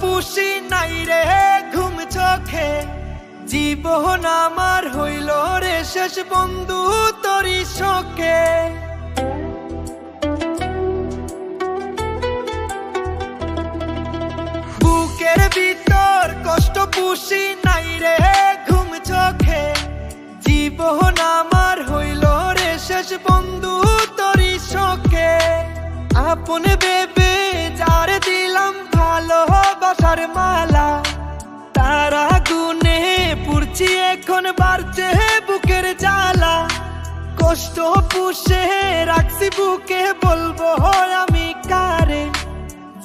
পুষি নাই রে ঘুম চোখে, জীবন আমার হইল রে শেষ বন্ধু তোরি শোকে। বুকের ভিতর কষ্ট পুষি নাই রে ঘুম চোখে, জীবন আমার হইল রে শেষ বন্ধু তোরি শোকে। আপন ভেবে যার দিলাম ভালোবাসার মালা, তারা গুনে পুড়ছি এখন বাড়ছে বুকের জ্বালা। কষ্ট পুষে রাখছি বুকে, বলবো আমি কারে,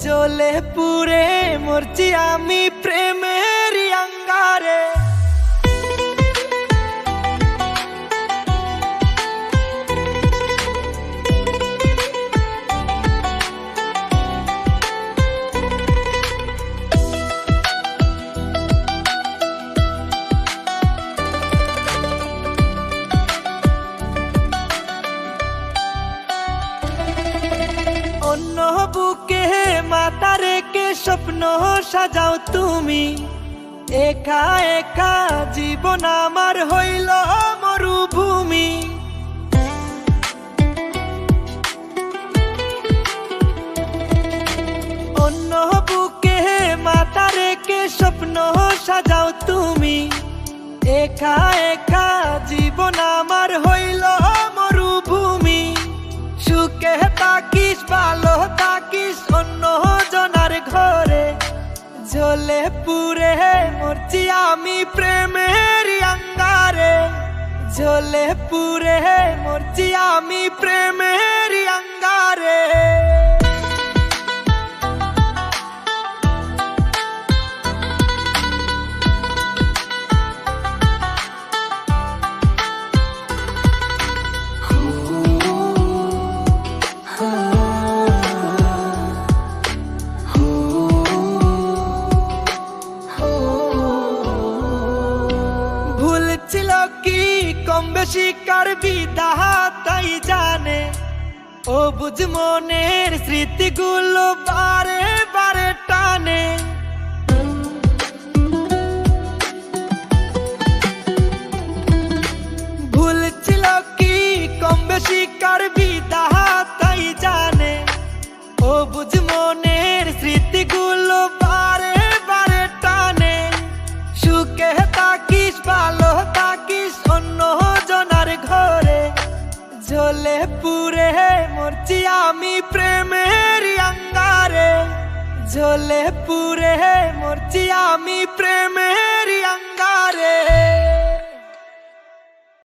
জ্বলে পুড়ে মরছি আমি প্রেমের অঙ্গারে। অন্য বুকে মাথা রেখে স্বপ্ন সাজাও তুমি, একা একা জীবন আমার হইল মরুভূমি। অন্য বুকে মাথা রেখে স্বপ্ন সাজাও তুমি, একা একা জীবন আমার হইল মরুভূমি। সুখে থাকিস ভালো থাকিস অন্য জনার ঘরে, জ্বলে পুড়ে মরছি আমি প্রেমের অঙ্গারে, জ্বলে পুড়ে মরছি আমি প্রেমের অঙ্গারে। ছিল কি কম বেশি কার বিধাতাই জানে, ও বুঝ মনের স্মৃতিগুলো বারে বারে টানে। ভুল ছিল কি কম বেশি কার বিধাতাই জানে, ও বুঝ মনের স্মৃতিগুলো বারে বারে টানে। সুখে থাকিস ভালো থাকিস অন্য জনার ঘরে, জ্বলে পুড়ে মরছি আমি প্রেমের অঙ্গারে, জ্বলে পুড়ে মরছি আমি প্রেমের অঙ্গারে।